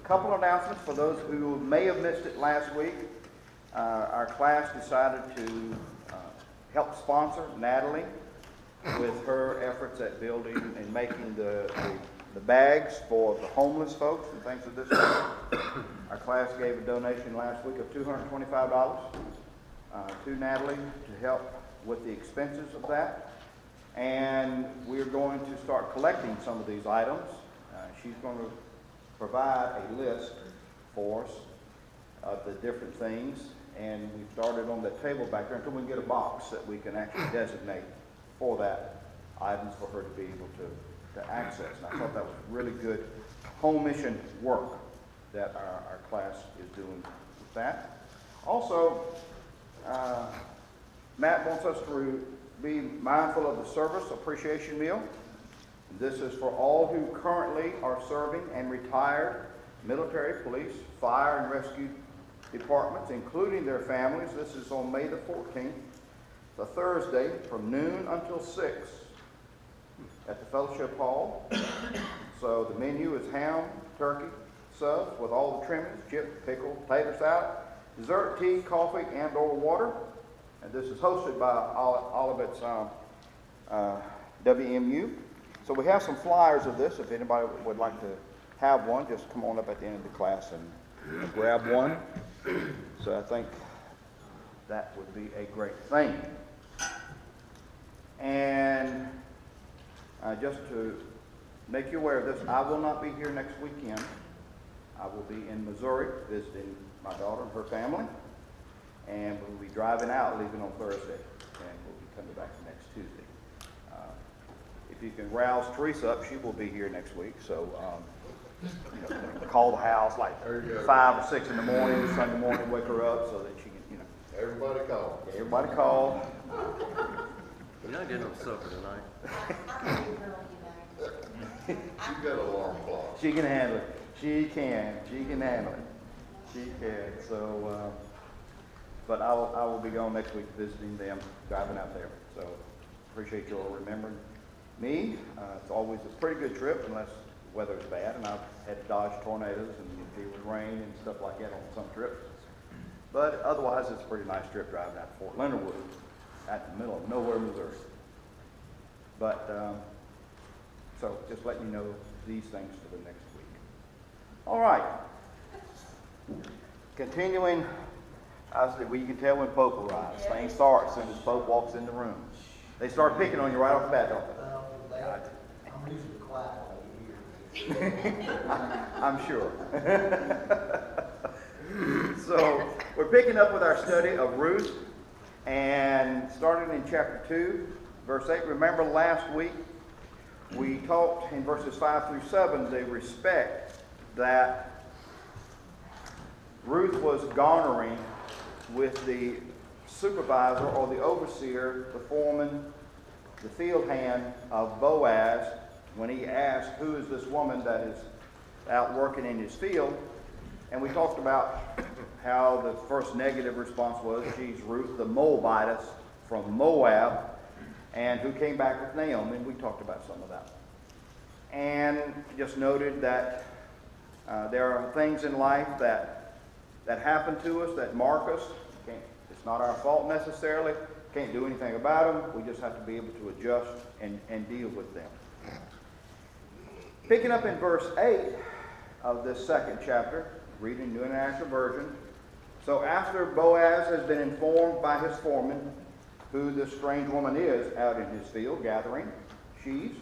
couple announcements for those who may have missed it last week. Our class decided to help sponsor Natalie with her efforts at building and making the bags for the homeless folks and things of this nature. Our class gave a donation last week of $225 to Natalie to help with the expenses of that. And we're going to start collecting some of these items. She's going to provide a list for us of the different things. And we started on the table back there until we can get a box that we can actually designate for that items for her to be able to access. And I thought that was really good home mission work that our class is doing with that. Also, Matt wants us to be mindful of the service appreciation meal. This is for all who currently are serving and retired military, police, fire, and rescue departments, including their families. This is on May the 14th, the Thursday, from noon until 6 at the Fellowship Hall. So the menu is ham, turkey, subs with all the trimmings, chip, pickle, potato salad, dessert, tea, coffee, and or water. And this is hosted by Olivet's WMU. So we have some flyers of this. If anybody would like to have one, just come on up at the end of the class and grab one. So I think that would be a great thing. And just to make you aware of this, I will not be here next weekend. I will be in Missouri visiting my daughter and her family. And we'll be driving out, leaving on Thursday. And we'll be coming back next Tuesday. If you can rouse Teresa up, she will be here next week. So, call the house like 5 or 6 in the morning, Sunday morning, wake her up so that she can, Everybody call. Yeah, everybody call. You're not getting no supper tonight. You got an alarm clock. She can handle it. She can handle it. She can. So, but I will be gone next week visiting them, driving out there. So, appreciate you all remembering me. It's always a pretty good trip unless the weather is bad, and I've had to dodge tornadoes and deal with rain and stuff like that on some trips. But otherwise, it's a pretty nice trip driving out to Fort Leonard Wood, out in the middle of nowhere, Missouri. But so just letting you know these things for the next week. All right. Continuing, well, you can tell when Pope arrives. Things start as soon as Pope walks in the room. They start picking on you right off the bat, don't they? I'm usually quiet over here. I'm sure. So we're picking up with our study of Ruth and starting in chapter 2, verse 8. Remember last week we talked in verses 5 through 7 the respect that Ruth was garnering with the supervisor or the overseer, the foreman, the field hand of Boaz when he asked, who is this woman that is out working in his field? And we talked about how the first negative response was, she's Ruth the Moabitess from Moab, and who came back with Naomi, and we talked about some of that. And just noted that there are things in life that happen to us that mark us. It's not our fault necessarily. Can't do anything about them. We just have to be able to adjust and deal with them. Picking up in verse 8 of this second chapter, reading New International Version. So after Boaz has been informed by his foreman who this strange woman is out in his field gathering sheaves.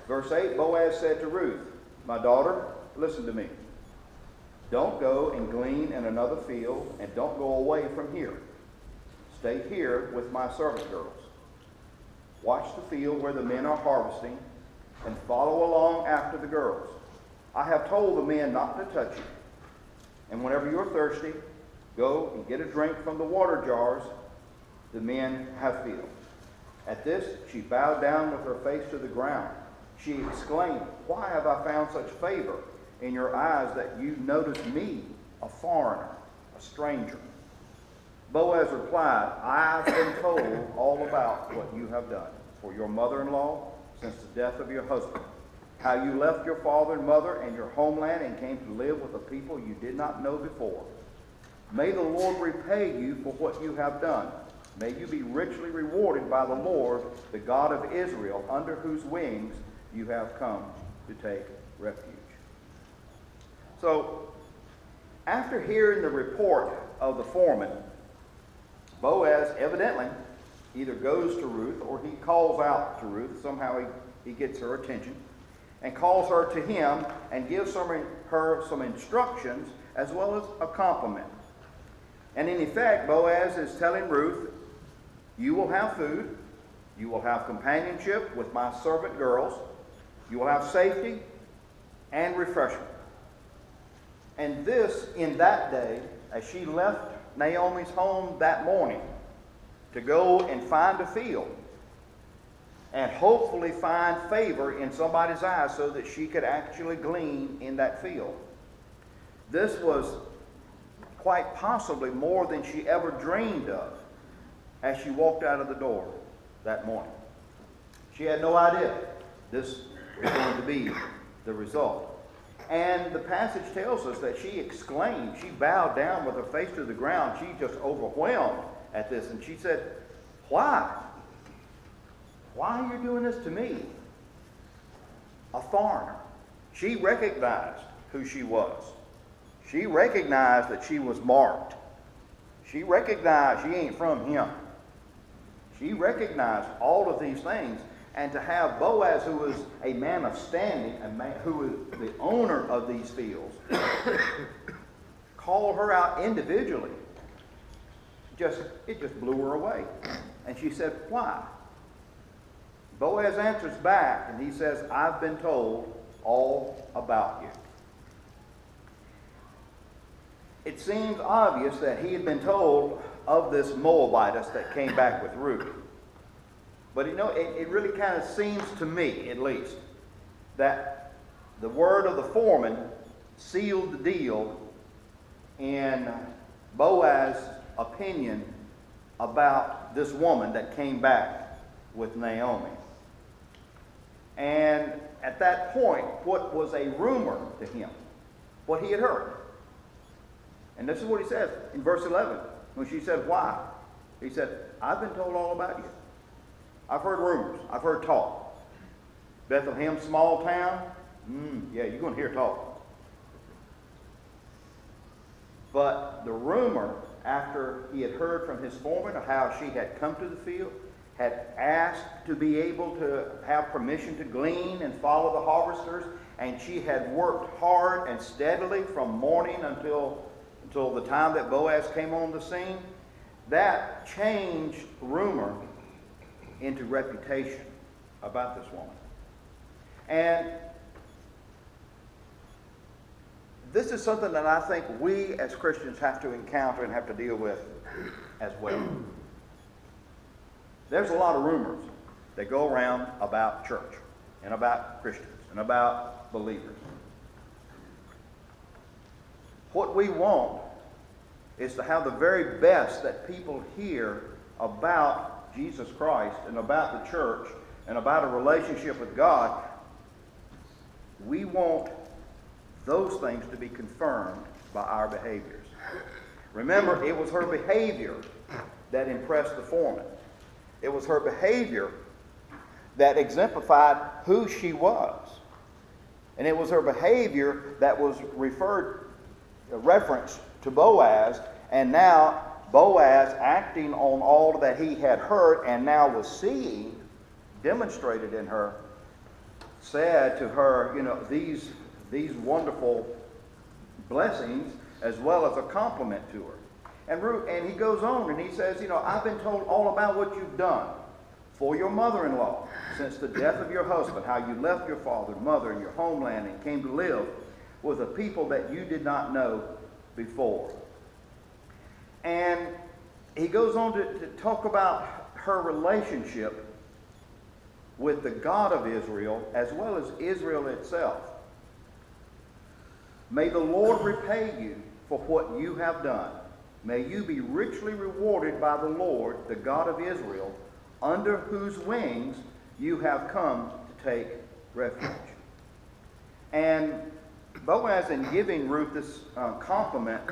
Verse 8, Boaz said to Ruth, my daughter, listen to me. Don't go and glean in another field, and don't go away from here. Stay here with my servant girls. Watch the field where the men are harvesting, and follow along after the girls. I have told the men not to touch you. And whenever you're thirsty, go and get a drink from the water jars the men have filled. At this, she bowed down with her face to the ground. She exclaimed, why have I found such favor in your eyes that you notice me, a foreigner, a stranger? Boaz replied, I've been told all about what you have done for your mother-in-law since the death of your husband. how you left your father and mother and your homeland and came to live with a people you did not know before. May the Lord repay you for what you have done. May you be richly rewarded by the Lord, the God of Israel, under whose wings you have come to take refuge. So, after hearing the report of the foreman, Boaz evidently either goes to Ruth or he calls out to Ruth. Somehow he gets her attention and calls her to him and gives her some instructions as well as a compliment. And in effect, Boaz is telling Ruth, you will have food, you will have companionship with my servant girls, you will have safety and refreshment. And this, in that day, as she left Naomi's home that morning to go and find a field and hopefully find favor in somebody's eyes so that she could actually glean in that field. This was quite possibly more than she ever dreamed of as she walked out of the door that morning. She had no idea this was going to be the result. And the passage tells us that she exclaimed, she bowed down with her face to the ground. She just overwhelmed at this. And she said, why? Why are you doing this to me? A foreigner. She recognized who she was. She recognized that she was marked. She recognized she ain't from him. She recognized all of these things. And to have Boaz, who was a man of standing, a man who was the owner of these fields, call her out individually, it just blew her away. And she said, why? Boaz answers back and he says, I've been told all about you. It seems obvious that he had been told of this Moabitess that came back with Ruth. But it really kind of seems to me, at least, that the word of the foreman sealed the deal in Boaz's opinion about this woman that came back with Naomi. And at that point, what was a rumor to him, what he had heard. And this is what he says in verse 11. When she said, why? He said, I've been told all about you. I've heard rumors. I've heard talk. Bethlehem, small town. Yeah, you're going to hear talk. But the rumor, after he had heard from his foreman of how she had come to the field, had asked to be able to have permission to glean and follow the harvesters, and she had worked hard and steadily from morning until the time that Boaz came on the scene, that changed rumor into reputation about this woman. And this is something that I think we as Christians have to encounter and have to deal with as well. There's a lot of rumors that go around about church and about Christians and about believers. What we want is to have the very best that people hear about Jesus Christ and about the church and about a relationship with God. We want those things to be confirmed by our behaviors. Remember, it was her behavior that impressed the foreman. It was her behavior that exemplified who she was. And it was her behavior that was referenced to Boaz, and now Boaz, acting on all that he had heard and now was seeing demonstrated in her, said to her, these wonderful blessings as well as a compliment to her. And he goes on and he says, I've been told all about what you've done for your mother-in-law since the death of your husband, how you left your father and mother and your homeland and came to live with a people that you did not know before. And he goes on to talk about her relationship with the God of Israel as well as Israel itself. May the Lord repay you for what you have done. May you be richly rewarded by the Lord, the God of Israel, under whose wings you have come to take refuge. And Boaz, in giving Ruth this compliment,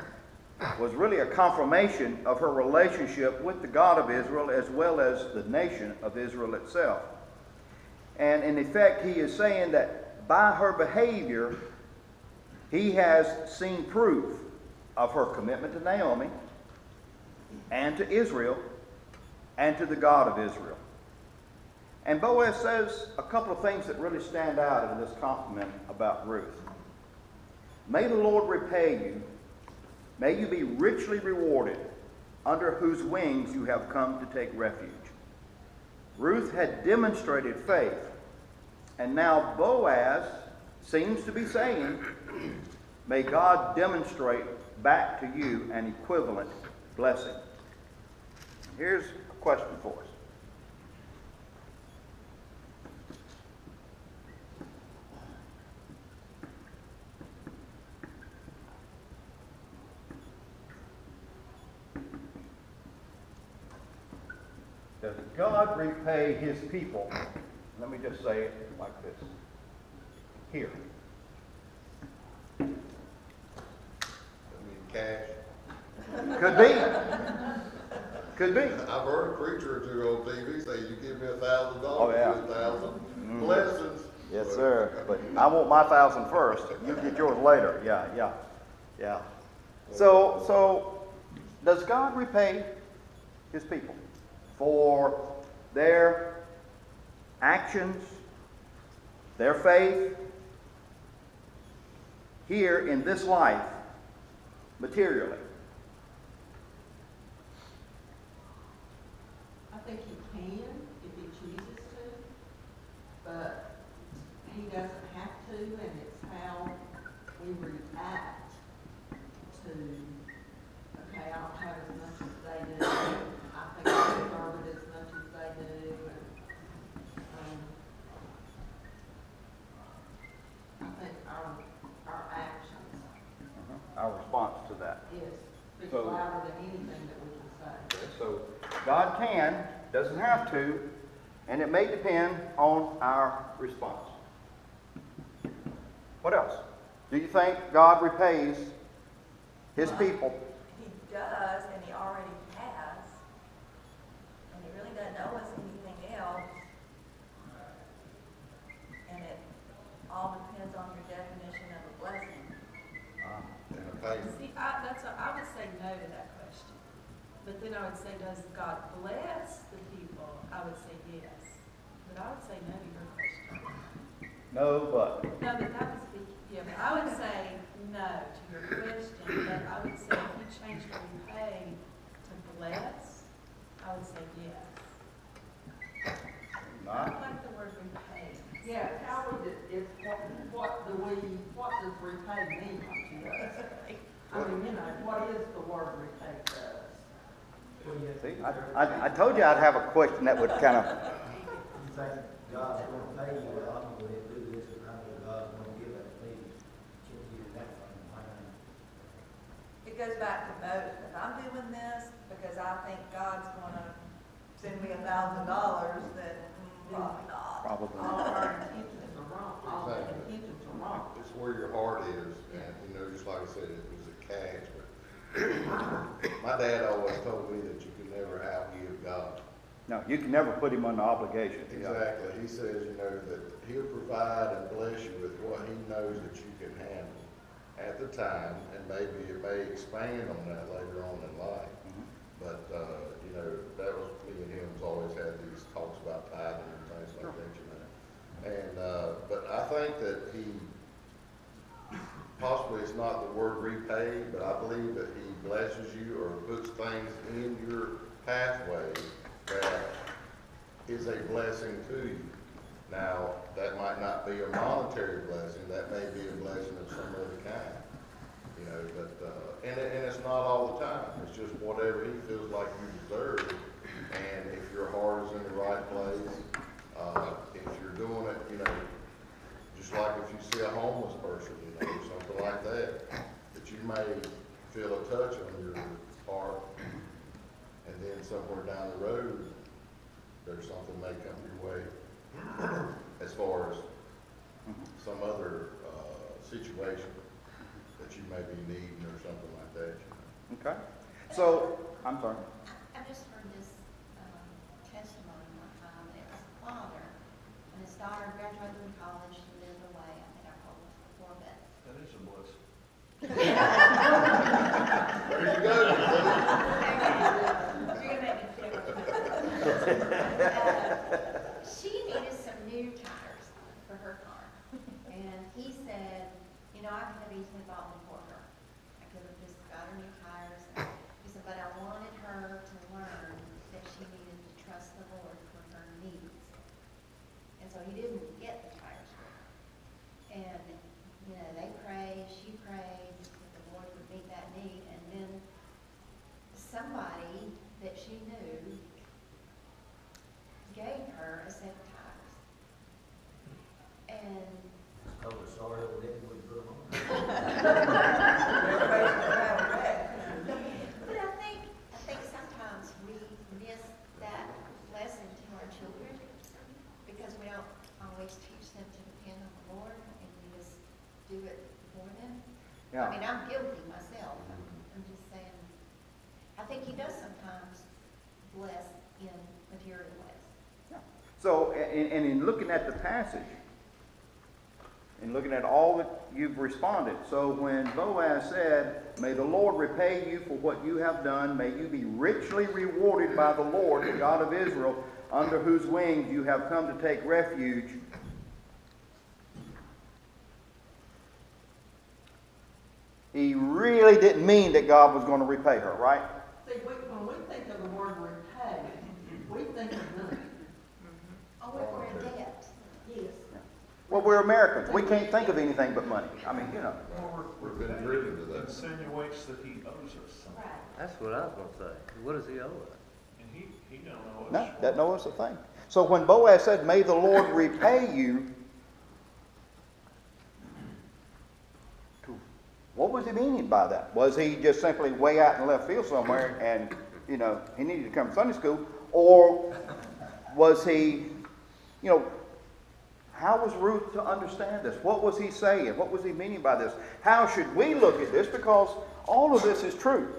was really a confirmation of her relationship with the God of Israel as well as the nation of Israel itself. And in effect, he is saying that by her behavior, he has seen proof of her commitment to Naomi and to Israel and to the God of Israel. And Boaz says a couple of things that really stand out in this compliment about Ruth. May the Lord repay you. May you be richly rewarded, under whose wings you have come to take refuge. Ruth had demonstrated faith, and now Boaz seems to be saying, may God demonstrate back to you an equivalent blessing. Here's a question for us. Does God repay his people? Let me just say it like this. Here. I mean, cash. Could be. Could be. I've heard a preacher or two on TV say, you give me $1,000, Oh, yeah. you get 1,000 blessings. Yes, But- sir. But I want my 1,000 first. You get yours later. Yeah. So does God repay his people for their actions, their faith here in this life, materially? I think he can if he chooses to, but he doesn't have to, and it's how we react to, okay, I don't have as much as they do, I think I deserve it as much as they do, and, I think our actions Our response to that. is So- louder than anything that we can say. So God can, doesn't have to, and it may depend on our response. What else? Do you think God repays his people? He does, and he already has. And he really doesn't owe us anything else. And it all depends on your definition of a blessing. And a payment. See, I would say no to that question. But then I would say, does God bless the people? I would say yes. But I would say no to your question. No, but. No, but that was the, yeah, but I would say no to your question, but I would say if you change the repay to bless, I would say yes. I don't like the word repay. Yeah, how would it, what does repay mean to us? I mean, you know, what is the word repay to us? See, I told you I'd have a question that would kind of. You think God's gonna pay you, well, I'm gonna go ahead and do this, and I know God's gonna give it to me. Can you do that from mine? It goes back to both. If I'm doing this because I think God's gonna send me $1,000, then probably not. Probably. All our intentions are wrong, all the Exactly. intentions are wrong. It's where your heart is, and, you know, just like I said, it was a cash, but my dad always told me that you could never outgive God. No, you can never put him under obligation. Exactly. He says, you know, that he'll provide and bless you with what he knows that you can handle at the time, and maybe it may expand on that later on in life. But, you know, that was, me and him's always had these talks about tithing and things like that, you know. And, but I think that he, possibly it's not the word repay, but I believe that he blesses you or puts things in your pathway that is a blessing to you. Now, that might not be a monetary blessing, that may be a blessing of some other kind, you know, but, and it's not all the time, it's just whatever he feels like you deserve. And if your heart is in the right place, if you're doing it, you know, just like if you see a homeless person, you know, something like that, that you may feel a touch on your heart, and then somewhere down the road, there's something may come your way as far as some other situation that you may be needing or something like that, you know. Okay? So, I'm sorry. I just heard this testimony one time. It was a father, and his daughter graduated from college. She lived away. I think I told this before, but That is a blessing. There you go. you're gonna make me feel she needed some new tires for her car, and he said, you know, I could have easily bought them for her. I could have just got her new tires. He said, but I wanted her to learn that she needed to trust the Lord for her needs. And so he didn't get the tires for her. And, you know, they prayed, she prayed, that the Lord would meet that need. And then somebody that she knew gave her a set of tires. And I was sorry old Nick wouldn't put them on. But I think sometimes we miss that lesson to our children because we don't always teach them to depend on the Lord and we just do it for them. Yeah. I mean, I'm guilty myself. I'm just saying, I think he does sometimes bless in material ways. So, and in looking at the passage, and looking at all that you've responded, so when Boaz said, may the Lord repay you for what you have done, may you be richly rewarded by the Lord, the God of Israel, under whose wings you have come to take refuge. He really didn't mean that God was going to repay her, right? See, when we think of the word repay, we think of money. Oh, we're in debt. Yes. Well, we're Americans. We can't think of anything but money. I mean, you know. Well, We've been driven to that. insinuates that he owes us something. Right. That's what I was gonna say. What does he owe us? And he don't know us. No, doesn't know us a thing. So when Boaz said, may the Lord repay you, what was he meaning by that? Was he just simply way out in left field somewhere and, you know, he needed to come to Sunday school? Or was he, you know, how was Ruth to understand this? What was he saying? What was he meaning by this? How should we look at this? Because all of this is true.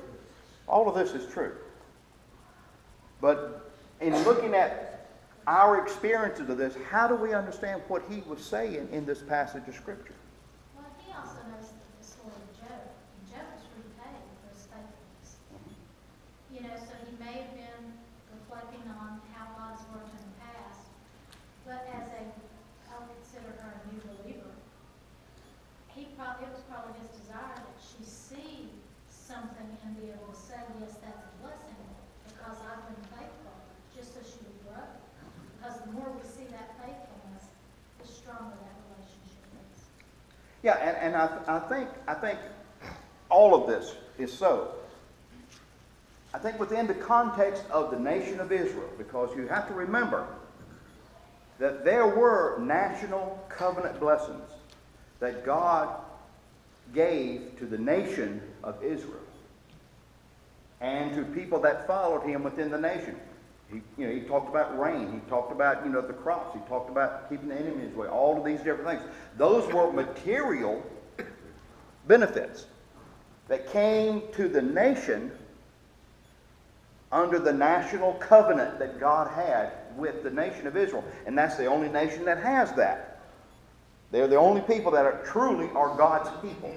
All of this is true. But in looking at our experiences of this, how do we understand what he was saying in this passage of Scripture? Well, he also knows the story of Job. And Job was repaid for his faithfulness. You know, so he may have been reflecting on how God's worked in the past, but as I'll consider her a new believer, it was probably his desire that she see something and be able to say, yes, that's a blessing, because I've been faithful, just so she would grow. Because the more we see that faithfulness, the stronger that relationship is. Yeah, and I think all of this is so. I think within the context of the nation of Israel, because you have to remember that there were national covenant blessings that God gave to the nation of Israel and to people that followed him within the nation. He talked about rain. He talked about, the crops. He talked about keeping the enemies away. All of these different things. Those were material benefits that came to the nation under the national covenant that God had with the nation of Israel. And that's the only nation that has that. They're the only people that are truly God's people,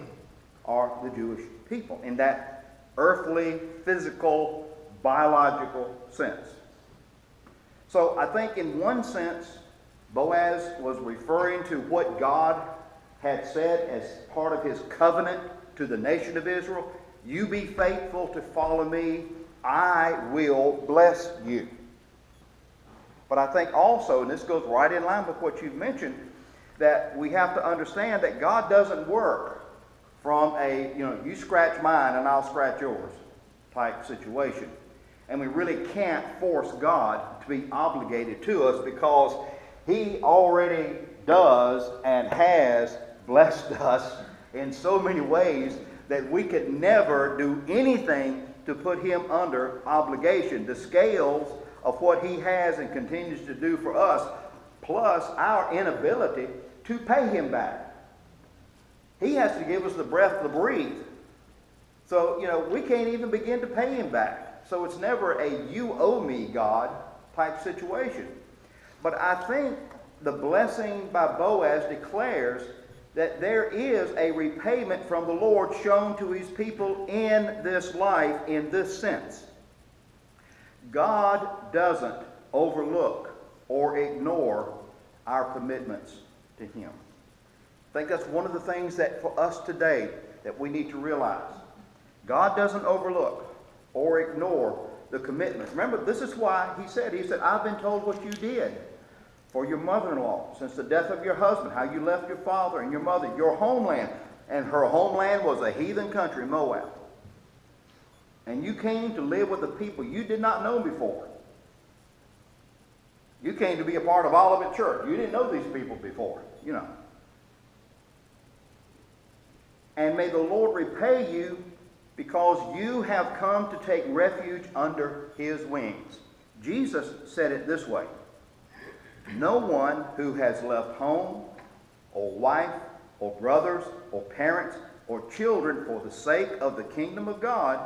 are the Jewish people, in that earthly, physical, biological sense. So I think in one sense, Boaz was referring to what God had said as part of his covenant to the nation of Israel. You be faithful to follow me, I will bless you. But I think also, and this goes right in line with what you've mentioned, that we have to understand that God doesn't work from a, you scratch mine and I'll scratch yours type situation. And we really can't force God to be obligated to us, because he already does and has blessed us in so many ways that we could never do anything to put him under obligation. The scales of what he has and continues to do for us, plus our inability to pay him back. He has to give us the breath to breathe. So, we can't even begin to pay him back. So it's never a you owe me, God type situation. But I think the blessing by Boaz declares that there is a repayment from the Lord shown to his people in this life in this sense. God doesn't overlook or ignore our commitments to him. I think that's one of the things that for us today that we need to realize. God doesn't overlook or ignore the commitments. Remember, this is why he said, I've been told what you did for your mother-in-law since the death of your husband, how you left your father and your mother, your homeland. And her homeland was a heathen country, Moab. And you came to live with the people you did not know before. You came to be a part of Olivet Church. You didn't know these people before, And may the Lord repay you because you have come to take refuge under his wings. Jesus said it this way: no one who has left home or wife or brothers or parents or children for the sake of the kingdom of God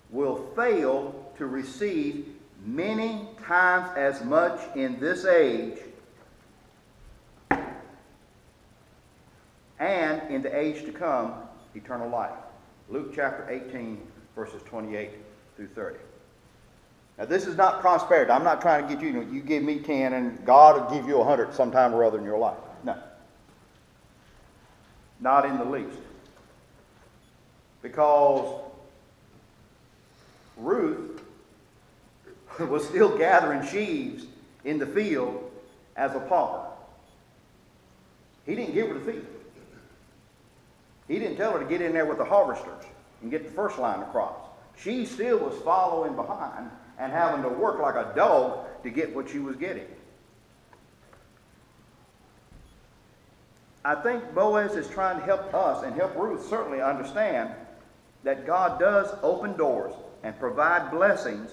will fail to receive many times as much in this age and in the age to come, eternal life. Luke chapter 18, verses 28 through 30. Now, this is not prosperity. I'm not trying to get you give me 10 and God will give you 100 sometime or other in your life. No. Not in the least. Because Ruth was still gathering sheaves in the field as a pauper. He didn't give her the field. He didn't tell her to get in there with the harvesters and get the first line of crops. She still was following behind and having to work like a dog to get what she was getting. I think Boaz is trying to help us and help Ruth certainly understand that God does open doors and provide blessings,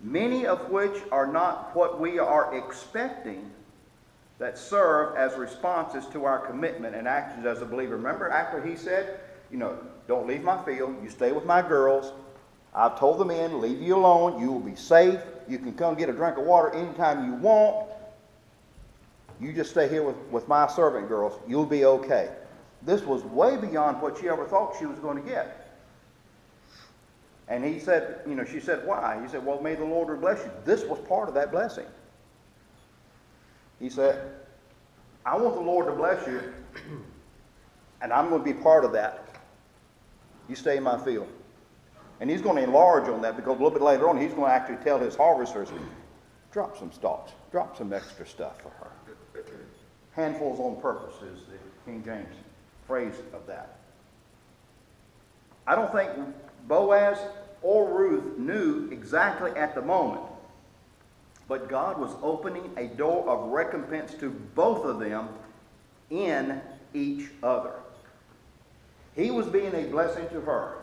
many of which are not what we are expecting, that serve as responses to our commitment and actions as a believer. Remember after he said, don't leave my field, you stay with my girls. I've told the men, leave you alone, you will be safe. You can come get a drink of water anytime you want. You just stay here with my servant girls, you'll be okay. This was way beyond what she ever thought she was going to get. And he said, she said, why? He said, well, may the Lord bless you. This was part of that blessing. He said, I want the Lord to bless you, and I'm going to be part of that. You stay in my field. And he's going to enlarge on that because a little bit later on, he's going to actually tell his harvesters, drop some stalks, drop some extra stuff for her. Handfuls on purpose is the King James phrase of that. I don't think Boaz or Ruth knew exactly at the moment, but God was opening a door of recompense to both of them in each other. He was being a blessing to her.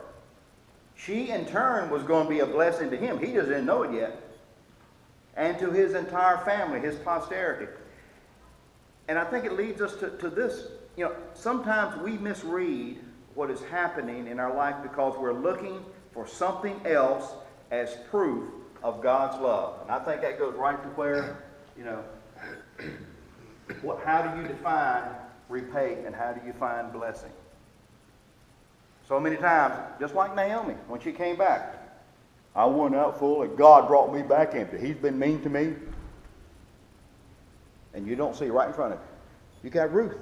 She, in turn, was going to be a blessing to him. He just didn't know it yet. And to his entire family, his posterity. And I think it leads us to this. Sometimes we misread what is happening in our life because we're looking for something else as proof of God's love. And I think that goes right to where, how do you define repay and how do you find blessing? So many times, just like Naomi, when she came back, I went out full and God brought me back empty. He's been mean to me. And you don't see right in front of you. You got Ruth.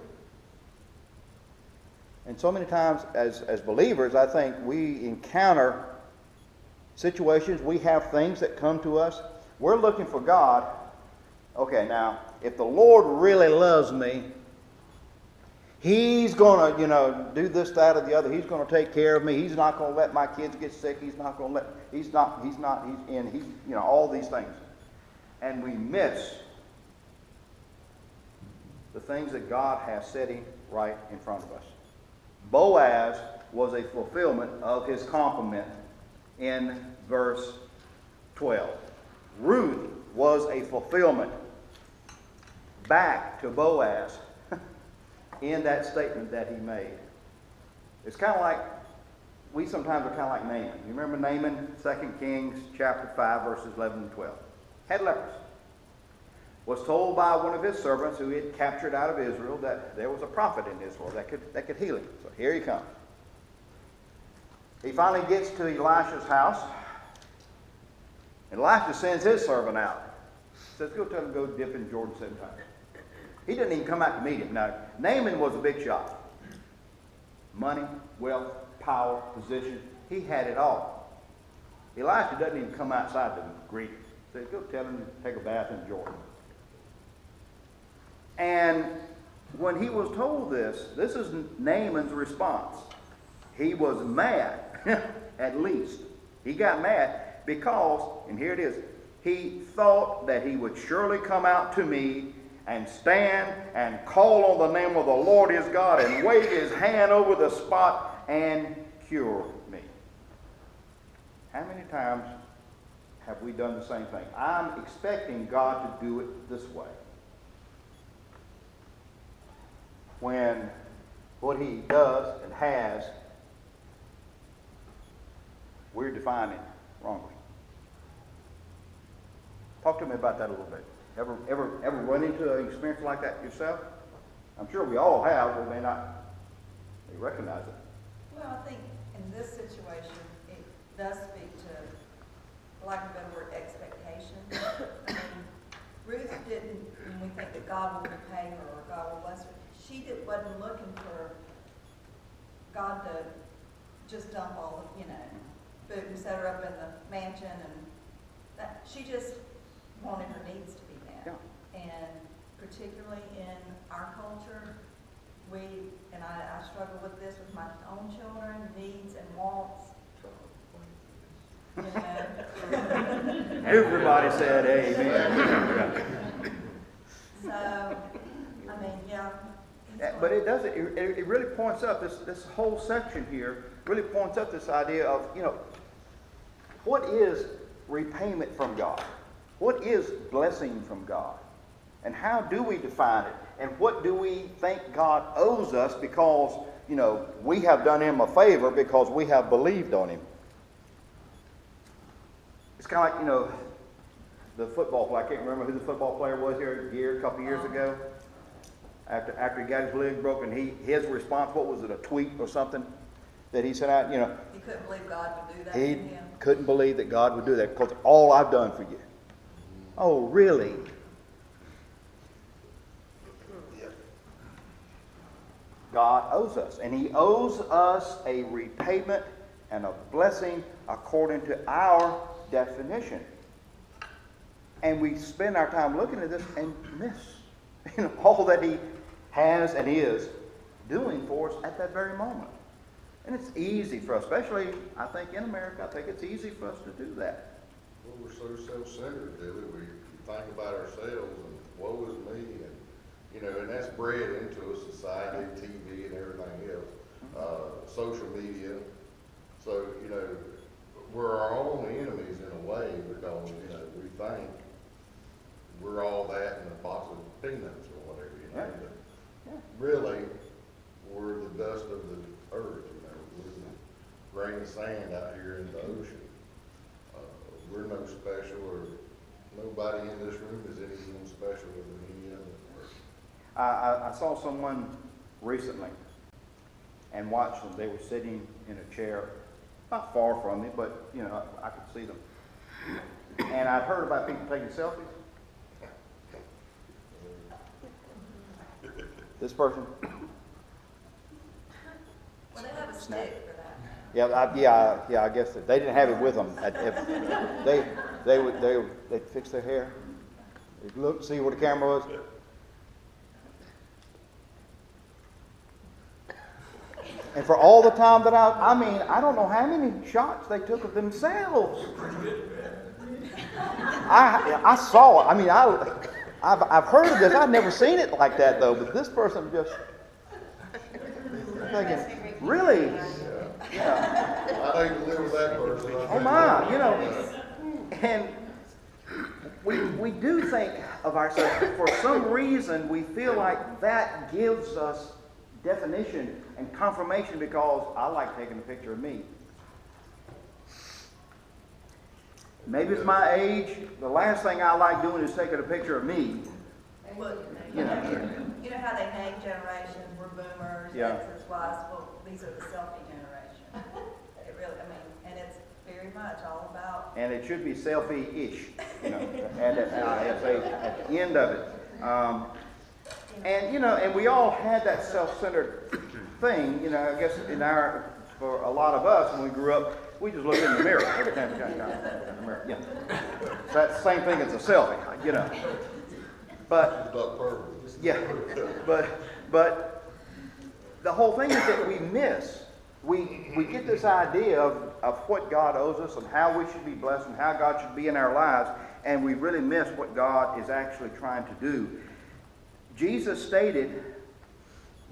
And so many times as believers, I think we encounter situations, we have things that come to us. We're looking for God. Okay, now, if the Lord really loves me, He's going to, do this, that, or the other. He's going to take care of me. He's not going to let my kids get sick. He's not going to let, he's all these things. And we miss the things that God has setting right in front of us. Boaz was a fulfillment of his compliment in verse 12. Ruth was a fulfillment back to Boaz in that statement that he made. It's kind of like, we sometimes are kind of like Naaman. You remember Naaman, 2 Kings chapter 5, verses 11 and 12. Had leprosy. Was told by one of his servants who he had captured out of Israel that there was a prophet in Israel that could heal him. So here he comes. He finally gets to Elisha's house. And Elisha sends his servant out. Says, go tell him to go dip in Jordan 7 times. He didn't even come out to meet him. Now, Naaman was a big shot. Money, wealth, power, position. He had it all. Elisha doesn't even come outside to greet him. He says, go tell him to take a bath in Jordan. And when he was told this is Naaman's response. He was mad, at least. He got mad because, and here it is, he thought that he would surely come out to me and stand and call on the name of the Lord his God and wave his hand over the spot and cure me. How many times have we done the same thing? I'm expecting God to do it this way. When what he does and has, we're defining wrongly. Talk to me about that a little bit. Ever run into an experience like that yourself? I'm sure we all have, but may not recognize it. Well, I think in this situation, it does speak to, for lack of a better word, expectation. I mean, Ruth didn't, when we think that God will repay her or God will bless her, she wasn't looking for God to just dump all the, food and set her up in the mansion, and that she just wanted her needs to be met. Yeah. And particularly in our culture, I struggle with this with my own children, needs and wants. Everybody said amen. So, I mean, yeah. But it does. It really points up this whole section here. Really points up this idea of what is repayment from God? What is blessing from God? And how do we define it? And what do we think God owes us because we have done him a favor because we have believed on him? It's kind of like the football player. I can't remember who the football player was here a couple years ago. After he got his leg broken, his response, what was it, a tweet or something that he sent out? He couldn't believe God would do that to He him. couldn't believe that God would do that because all I've done for you. Oh, really? God owes us, and he owes us a repayment and a blessing according to our definition. And we spend our time looking at this and miss all that he has and is doing for us at that very moment. And it's easy for us, especially, I think, in America, I think it's easy for us to do that. Well, we're so self-centered, Billy. We think about ourselves and woe is me, and that's bred into a society, TV, and everything else, social media. So, we're our own enemies in a way because, we think we're all that in a box of peanuts or whatever, Yeah. But really, we're the dust of the earth, we're the grain of sand out here in the ocean. We're no special, or nobody in this room is anything special than any other person. I saw someone recently and watched them. They were sitting in a chair, not far from me, but I could see them. And I'd heard about people taking selfies. This person. Well, they have a stick for that. Yeah, I guess they didn't have it with them. They'd fix their hair. They'd look, see where the camera was. And for all the time that I don't know how many shots they took of themselves. I saw it. I've heard of this. I've never seen it like that though. But this person just thinking, really? Yeah. I don't even live with that person. Oh my, and we do think of ourselves, for some reason we feel like that gives us definition and confirmation because I like taking a picture of me. Maybe it's my age. The last thing I like doing is taking a picture of me. Well, You know. you know how they name generations, we're boomers, Yeah. X's, Y's, well, these are the selfie generation. It really, I mean, and it's very much all about, And it should be selfie-ish, you know, at the end of it. And, you know, and we all had that self-centered thing, you know, I guess for a lot of us, when we grew up, we just looked in the mirror every time we got in the mirror. Yeah. So that's the same thing as a selfie, you know. But, But perfect. yeah, but the whole thing is that we miss. We get this idea of what God owes us and how we should be blessed and how God should be in our lives, and we really miss what God is actually trying to do. Jesus stated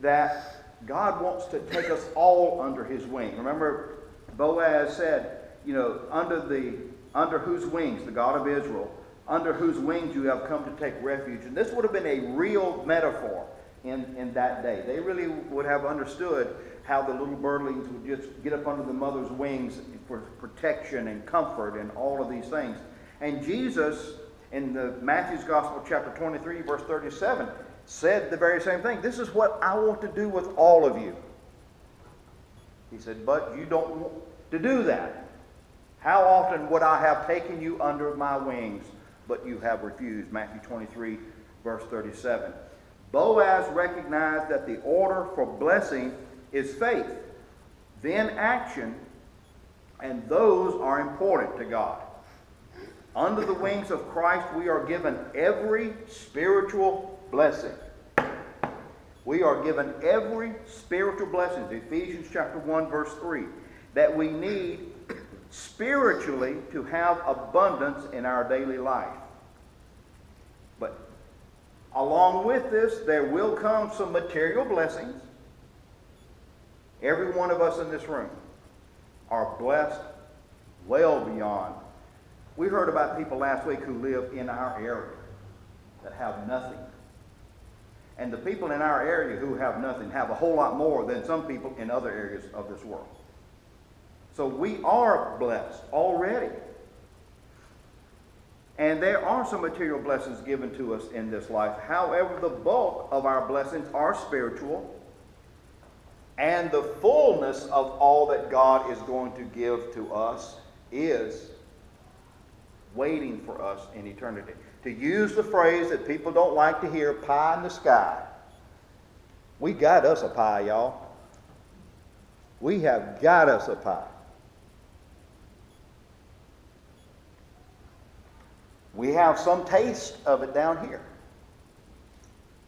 that God wants to take us all under his wing. Remember, Boaz said, you know, under whose wings, the God of Israel, under whose wings you have come to take refuge. And this would have been a real metaphor in that day. They really would have understood how the little birdlings would just get up under the mother's wings for protection and comfort and all of these things. And Jesus, in the Matthew's Gospel, chapter 23, verse 37, said the very same thing. This is what I want to do with all of you. He said, but you don't want to do that. How often would I have taken you under my wings, but you have refused? Matthew 23, verse 37. Boaz recognized that the order for blessing is faith, then action, and those are important to God. Under the wings of Christ, we are given every spiritual blessing. We are given every spiritual blessing, Ephesians chapter 1, verse 3, that we need spiritually to have abundance in our daily life. But along with this, there will come some material blessings. Every one of us in this room are blessed well beyond. We heard about people last week who live in our area that have nothing. And the people in our area who have nothing have a whole lot more than some people in other areas of this world. So we are blessed already. And there are some material blessings given to us in this life. However, the bulk of our blessings are spiritual. And the fullness of all that God is going to give to us is waiting for us in eternity. To use the phrase that people don't like to hear, pie in the sky. We got us a pie, y'all. We have got us a pie. We have some taste of it down here.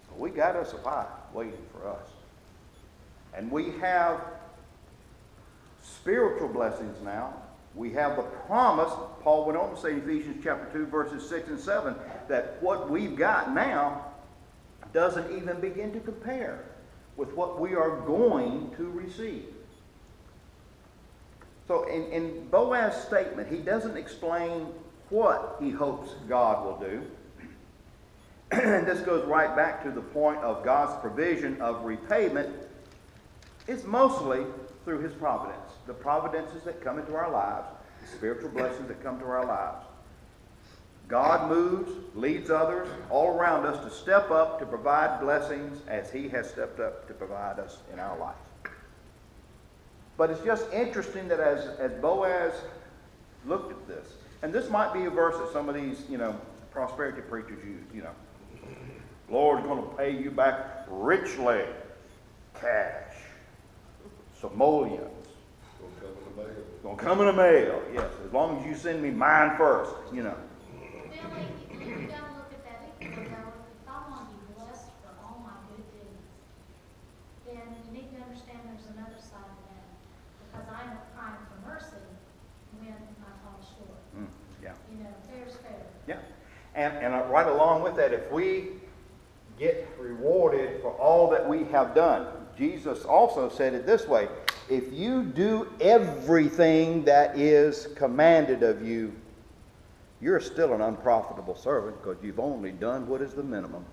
But we got us a pie waiting for us. And we have spiritual blessings now. We have the promise, Paul went on to say in Ephesians chapter 2, verses 6 and 7, that what we've got now doesn't even begin to compare with what we are going to receive. So in Boaz's statement, he doesn't explain what he hopes God will do. And this goes right back to the point of God's provision of repayment. It's mostly through his providence. The providences that come into our lives, the spiritual blessings that come to our lives. God moves, leads others all around us to step up to provide blessings as he has stepped up to provide us in our life. But it's just interesting that as Boaz looked at this, and this might be a verse that some of these, prosperity preachers use, the Lord's going to pay you back richly, cash, simoleons. Gonna come in the mail, yes, as long as you send me mine first, Billy, you gotta look at that equally though. If I want to be blessed for all my good deeds, then you need to understand there's another side of that. Because I am crying for mercy when I fall short. Yeah. Fair's fair. Yeah. And right along with that, if we get rewarded for all that we have done, Jesus also said it this way: if you do everything that is commanded of you, you're still an unprofitable servant because you've only done what is the minimum.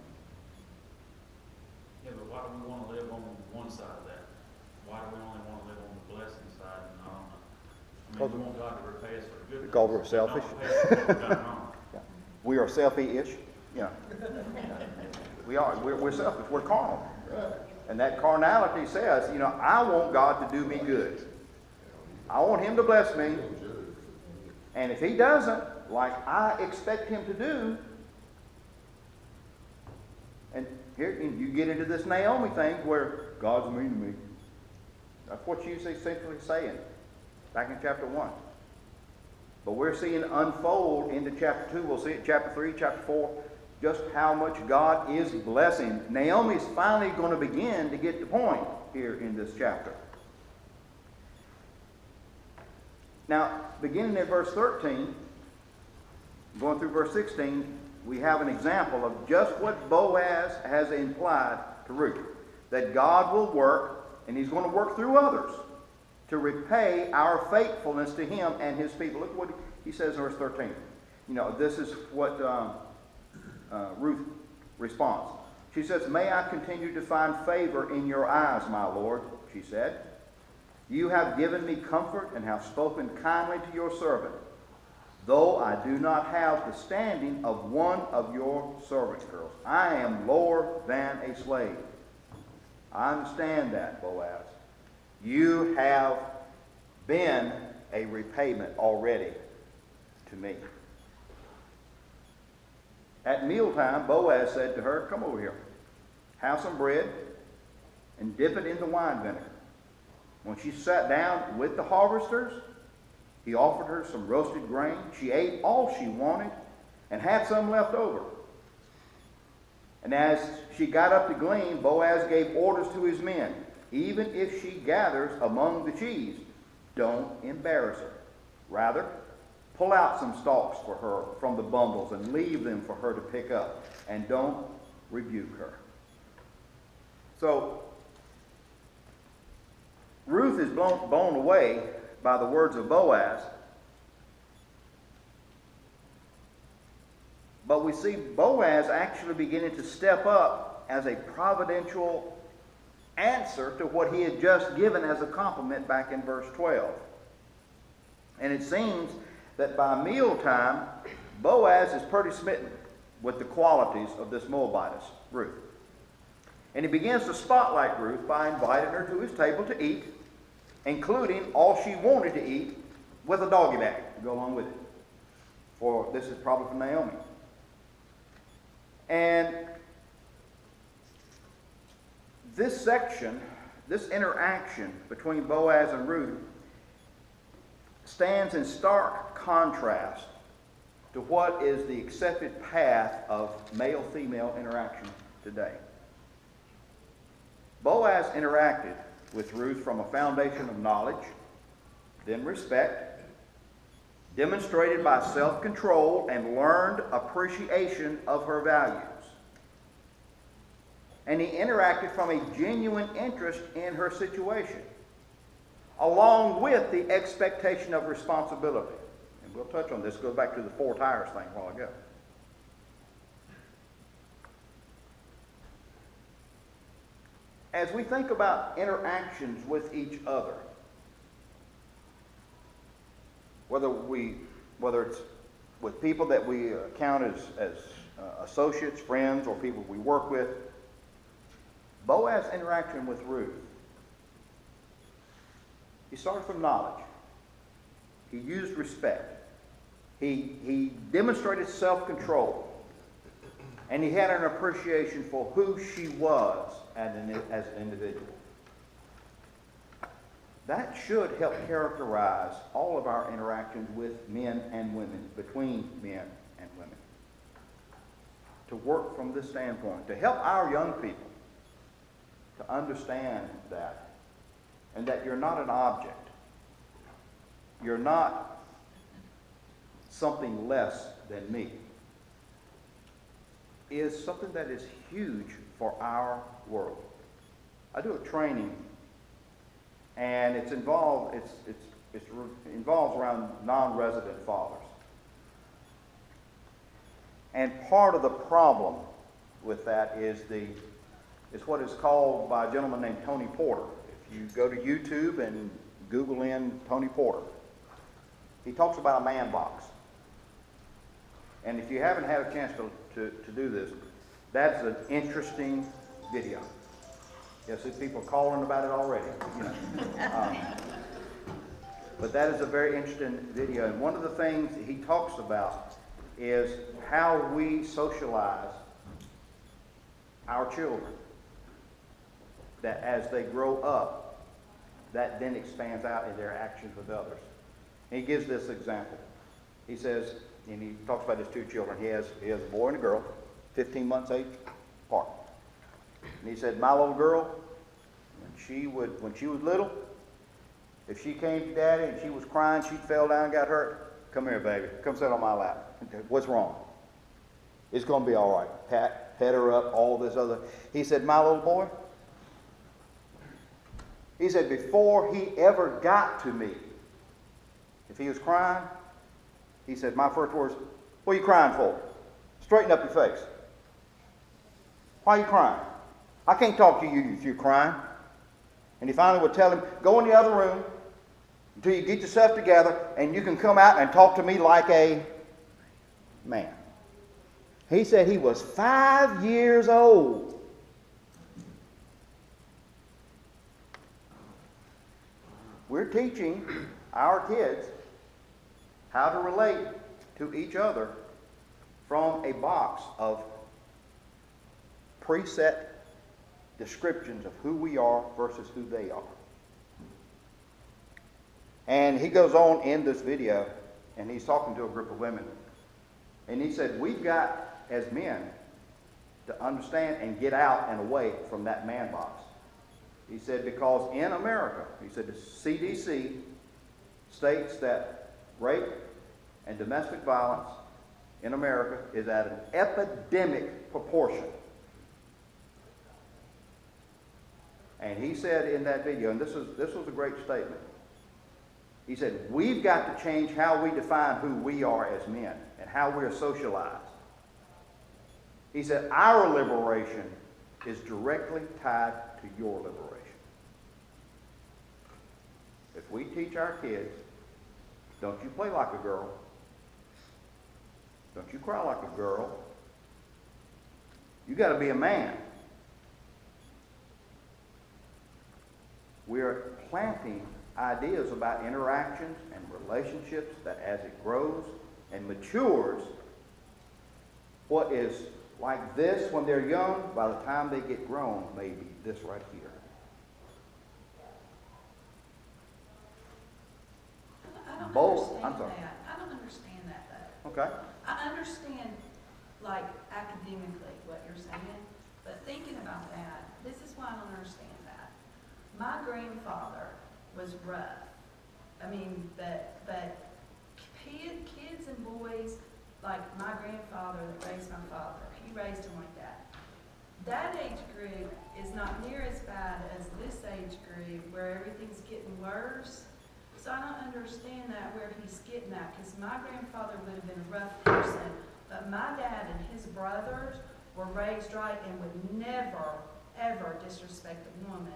Yeah, but why do we want to live on one side We want God to repay us for good. Because we're selfish. Not repay us for what we've done wrong. We are selfish, you know. We are. We're selfish. We're carnal. And that carnality says, you know, I want God to do me good. I want Him to bless me. And if He doesn't, like I expect Him to do, and here you get into this Naomi thing where God's mean to me. That's what she's essentially saying back in chapter 1. But we're seeing unfold into chapter 2. We'll see it chapter 3, chapter 4, just how much God is blessing. Naomi's finally going to begin to get the point here in this chapter. Now, beginning at verse 13, going through verse 16, we have an example of just what Boaz has implied to Ruth. That God will work, and He's going to work through others to repay our faithfulness to Him and His people. Look what he says in verse 13. You know, this is what Ruth responds. She says, "May I continue to find favor in your eyes, my Lord," she said. "You have given me comfort and have spoken kindly to your servant, though I do not have the standing of one of your servant girls. I am lower than a slave." I understand that, Boaz. You have been a repayment already to me. At mealtime, Boaz said to her, "Come over here. Have some bread and dip it in the wine vinegar." When she sat down with the harvesters, he offered her some roasted grain. She ate all she wanted and had some left over. And as she got up to glean, Boaz gave orders to his men. "Even if she gathers among the sheaves, don't embarrass her. Rather, pull out some stalks for her from the bundles and leave them for her to pick up. And don't rebuke her." So, Ruth is blown away by the words of Boaz. But we see Boaz actually beginning to step up as a providential answer to what he had just given as a compliment back in verse 12. And it seems that by mealtime, Boaz is pretty smitten with the qualities of this Moabitess, Ruth. And he begins to spotlight Ruth by inviting her to his table to eat, including all she wanted to eat, with a doggy bag to go along with it. For this is probably from Naomi. And this section, this interaction between Boaz and Ruth stands in stark contrast to what is the accepted path of male-female interaction today. Boaz interacted with Ruth from a foundation of knowledge, then respect, demonstrated by self-control and learned appreciation of her values. And he interacted from a genuine interest in her situation, along with the expectation of responsibility. And we'll touch on this. Goes back to the 4 tires thing a while ago. As we think about interactions with each other, whether it's with people that we count as associates, friends, or people we work with, Boaz's interaction with Ruth, he started from knowledge. He used respect. He demonstrated self-control. And he had an appreciation for who she was as an individual. That should help characterize all of our interactions with men and women, between men and women. To work from this standpoint, to help our young people to understand that, and that you're not an object. You're not something less than me, is something that is huge for our world. I do a training, and it involves around non-resident fathers. And part of the problem with that is what is called by a gentleman named Tony Porter. If you go to YouTube and Google in Tony Porter, he talks about a man box. And if you haven't had a chance to do this, that's an interesting video. Yes, there's people calling about it already. You know. But that is a very interesting video. And one of the things he talks about is how we socialize our children. That as they grow up, that then expands out in their actions with others. And he gives this example. He says, and he talks about his two children. He has a boy and a girl, 15 months age apart. And he said, my little girl, when she was little, if she came to Daddy and she was crying, she fell down and got hurt, come here, baby. Come sit on my lap. What's wrong? It's going to be all right. Pat her up, all this other. He said, my little boy, he said, before he ever got to me, if he was crying, he said, my first words, what are you crying for? Straighten up your face. Why are you crying? I can't talk to you if you're crying. And he finally would tell him, go in the other room until you get yourself together and you can come out and talk to me like a man. He said he was 5 years old. We're teaching our kids how to relate to each other from a box of preset descriptions of who we are versus who they are. And he goes on in this video, and he's talking to a group of women. And he said, we've got, as men, to understand and get out and away from that man box. He said, because in America, he said the CDC states that rape and domestic violence in America is at an epidemic proportion. And he said in that video, and this was a great statement, he said, we've got to change how we define who we are as men and how we're socialized. He said, our liberation is directly tied to your liberation. If we teach our kids, don't you play like a girl, don't you cry like a girl, you got to be a man. We are planting ideas about interactions and relationships that as it grows and matures, what is like this when they're young, by the time they get grown, may be this right here. I don't Both. understand I'm sorry. that. I don't understand that though. Okay? I understand, like, academically what you're saying, but thinking about that, this is why I don't understand that. My grandfather was rough. I mean, but kids and boys, like my grandfather that raised my father, he raised him like that. That age group is not near as bad as this age group where everything's getting worse. So I don't understand that where he's getting at, because my grandfather would have been a rough person, but my dad and his brothers were raised right and would never, ever disrespect a woman.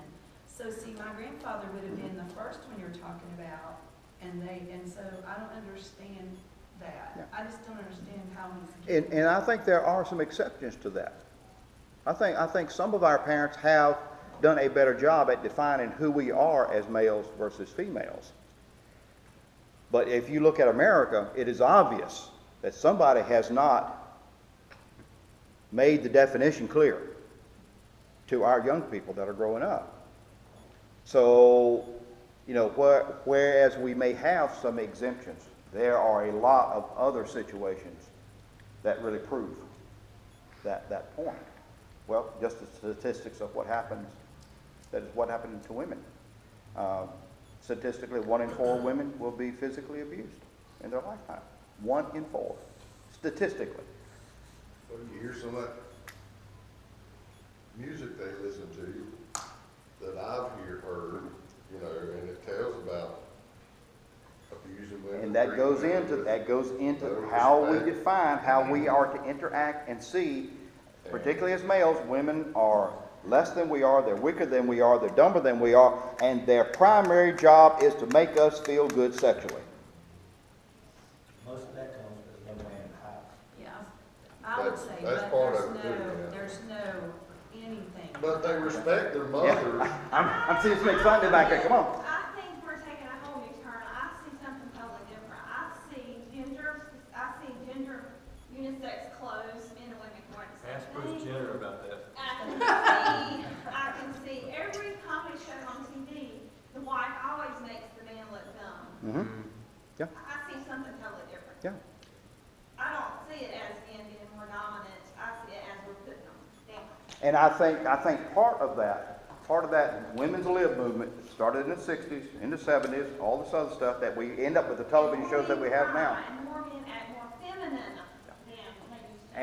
So see, my grandfather would have been the first one you're talking about, and so I don't understand that. Yeah. I just don't understand how he's getting. And I think there are some exceptions to that. I think some of our parents have done a better job at defining who we are as males versus females. But if you look at America, it is obvious that somebody has not made the definition clear to our young people that are growing up. So, you know, whereas we may have some exemptions, there are a lot of other situations that really prove that point. Well, just the statistics of what happens, that is what happened to women. Statistically, 1 in 4 women will be physically abused in their lifetime. 1 in 4, statistically. Well, you hear some of that music they listen to that I've heard, you know, and it tells about abusing women. And that goes into how we define how we are to interact and see, particularly as males. Women are less than we are, they're weaker than we are, they're dumber than we are, and their primary job is to make us feel good sexually. I would say, That's but part there's of it too, no, yeah. there's no anything. But they respect their Yeah, mothers. I'm seeing some excitement back there, come on. I think we're taking a whole new turn. I see something totally different. I see gender unisex clothes in a women's wear. Ask Bruce Jenner about that. I can see every comedy show on TV, the wife always makes the man look dumb. Mm-hmm. Yeah, I see something totally different. yeah. I don't see it as men being more dominant. I see it as we're putting them down. And I think part of that women's lib movement started in the 60s, in the 70s, all this other stuff that we end up with the television shows that we have now. And more men act more feminine than they used to.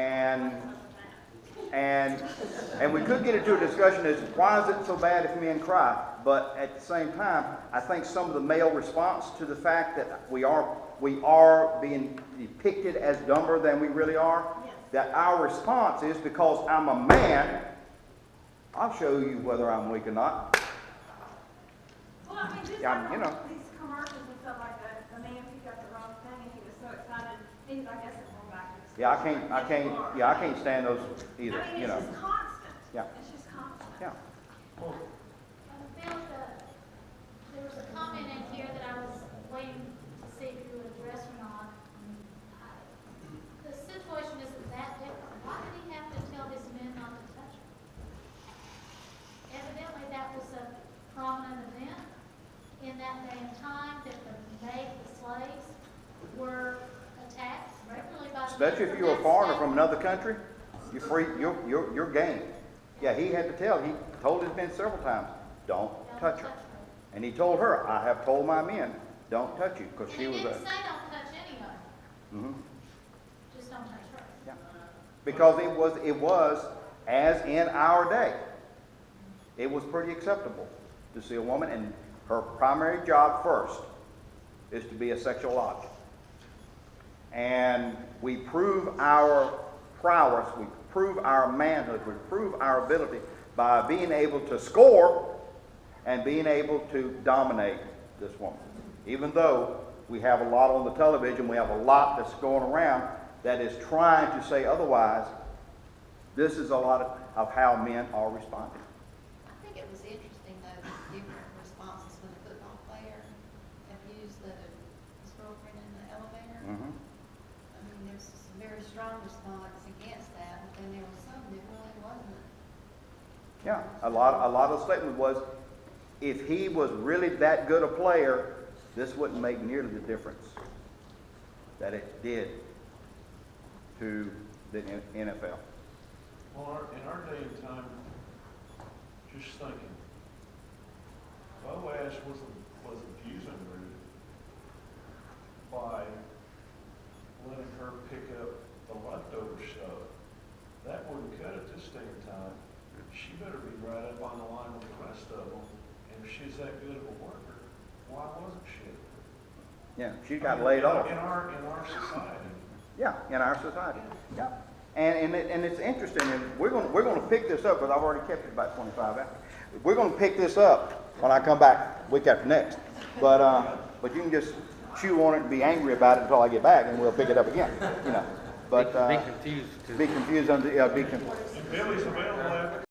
And we could get into a discussion as why is it so bad if men cry? But at the same time, I think some of the male response to the fact that we are being depicted as dumber than we really are, Yes. that our response is because I'm a man, I'll show you whether I'm weak or not. Well, I mean, just Yeah, like you know. these commercials and stuff like that, the man picked up the wrong thing and he was so excited, I guess it's going back to the. I can't stand those either, I mean, you know. it's just constant. Yeah. It's just constant. Yeah. I feel that there was a comment in here that I was waiting to see if you would address or not. The situation isn't that different. Why did he have to tell his men not to touch her? Evidently, that was a prominent event in that day and time, that the slaves were attacked regularly by the. Especially if you're a foreigner from another country, you're free, you're game. Yeah, he had to tell, he told his men several times, don't touch her. And he told her, I have told my men, don't touch you, because she And was he a. didn't say don't touch anyone, Mhm. just don't touch her. Yeah. Because it was, as in our day, it was pretty acceptable to see a woman, and her primary job first is to be a sexual object. And we prove our prowess, we prove our manhood, we prove our ability by being able to score and being able to dominate this woman. Even though we have a lot on the television, we have a lot that's going around that is trying to say otherwise, this is a lot of how men are responding. I think it was interesting though, the different responses when the football player abused his girlfriend in the elevator. Mhm. I mean, there's some very strong response against that, but then there was some that really wasn't. Yeah, a lot of the statement was, if he was really that good a player, this wouldn't make nearly the difference that it did to the NFL. Well, in our day and time, just thinking, Boaz was abusing Ruth by letting her pick up the leftover stuff. That wouldn't cut it this day and time. She better be right up on the line with the rest of them. And if she's that good of a worker, why wasn't she? Yeah, she got laid off. In our society. Yeah, in our society. Yeah, and it's interesting, and we're going to pick this up because I've already kept it about 25 hours. We're going to pick this up when I come back week after next. But you can just chew on it and be angry about it until I get back, and we'll pick it up again. You know, but Be confused. be confused on the be confused. And Billy's available after.